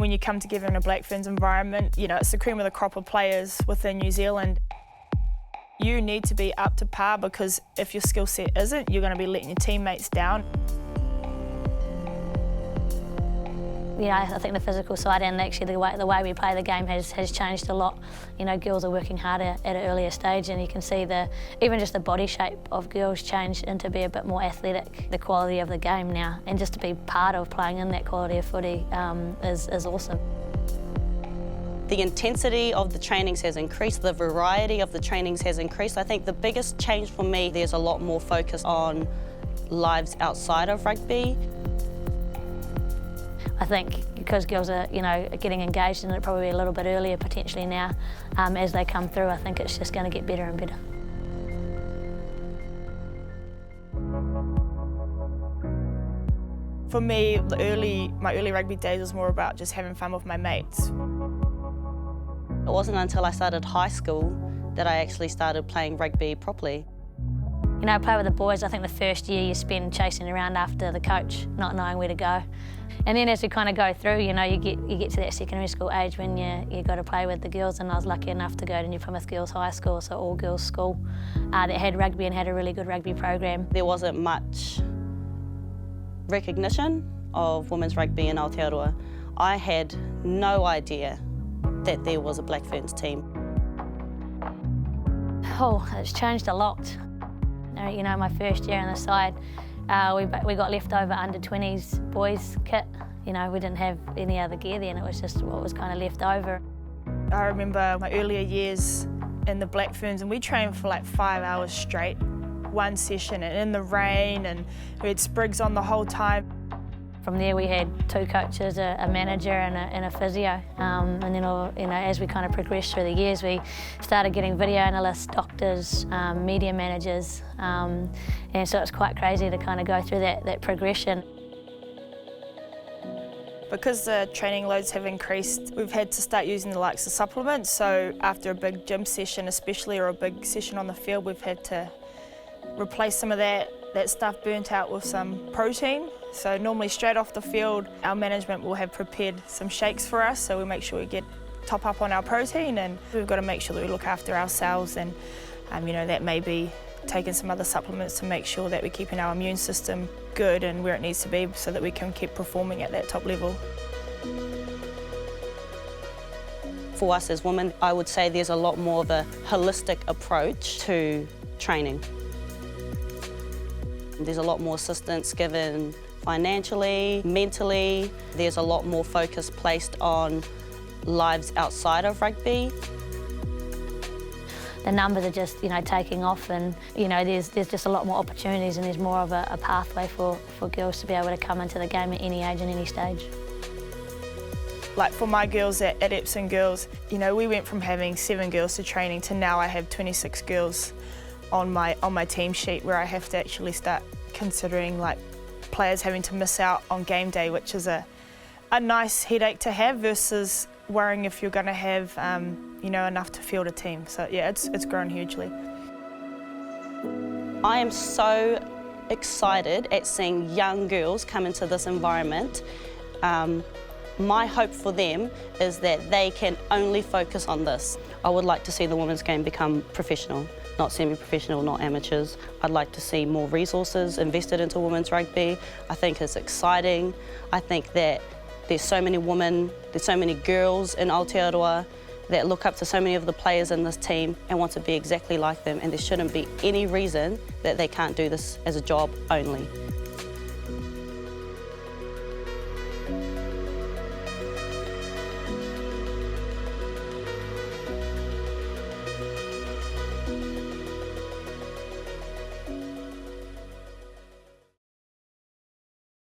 When you come together in a Black Ferns environment, you know, it's the cream of the crop of players within New Zealand. You need to be up to par, because if your skill set isn't, you're going to be letting your teammates down. You know, I think the physical side and actually the way we play the game has changed a lot. You know, girls are working harder at an earlier stage, and you can see even just the body shape of girls change into be a bit more athletic. The quality of the game now, and just to be part of playing in that quality of footy is awesome. The intensity of the trainings has increased, the variety of the trainings has increased. I think the biggest change for me, there's a lot more focus on lives outside of rugby. I think because girls are, you know, getting engaged in it probably a little bit earlier potentially now, as they come through, I think it's just going to get better and better. For me, my early rugby days was more about just having fun with my mates. It wasn't until I started high school that I actually started playing rugby properly. You know, I play with the boys. I think the first year you spend chasing around after the coach, not knowing where to go. And then as we kind of go through, you know, you get to that secondary school age when you got to play with the girls, and I was lucky enough to go to New Plymouth Girls High School, so all girls school, that had rugby and had a really good rugby program. There wasn't much recognition of women's rugby in Aotearoa. I had no idea that there was a Black Ferns team. Oh, it's changed a lot. You know, my first year on the side, we got leftover under-20s boys kit. You know, we didn't have any other gear then, it was just what was kind of left over. I remember my earlier years in the Black Ferns, and we trained for like 5 hours straight, one session, and in the rain, and we had sprigs on the whole time. From there we had 2 coaches, a manager and a physio, and then, you know, as we kind of progressed through the years, we started getting video analysts, doctors, media managers, and so it's quite crazy to kind of go through that progression. Because the training loads have increased, we've had to start using the likes of supplements, so after a big gym session especially, or a big session on the field, we've had to replace some of that stuff burnt out with some protein. So normally straight off the field, our management will have prepared some shakes for us, so we make sure we top up on our protein, and we've got to make sure that we look after ourselves, and you know, that may be taking some other supplements to make sure that we're keeping our immune system good and where it needs to be so that we can keep performing at that top level. For us as women, I would say there's a lot more of a holistic approach to training. There's a lot more assistance given financially, mentally. There's a lot more focus placed on lives outside of rugby. The numbers are just, you know, taking off, and, you know, there's just a lot more opportunities, and there's more of a pathway for girls to be able to come into the game at any age and any stage. Like for my girls at Epsom Girls, you know, we went from having 7 girls to training to now I have 26 girls on my team sheet, where I have to actually start considering like players having to miss out on game day, which is a nice headache to have, versus worrying if you're going to have you know, enough to field a team. So yeah, it's grown hugely. I am so excited at seeing young girls come into this environment. My hope for them is that they can only focus on this. I would like to see the women's game become professional, not semi-professional, not amateurs. I'd like to see more resources invested into women's rugby. I think it's exciting. I think that there's so many women, there's so many girls in Aotearoa that look up to so many of the players in this team and want to be exactly like them, and there shouldn't be any reason that they can't do this as a job only.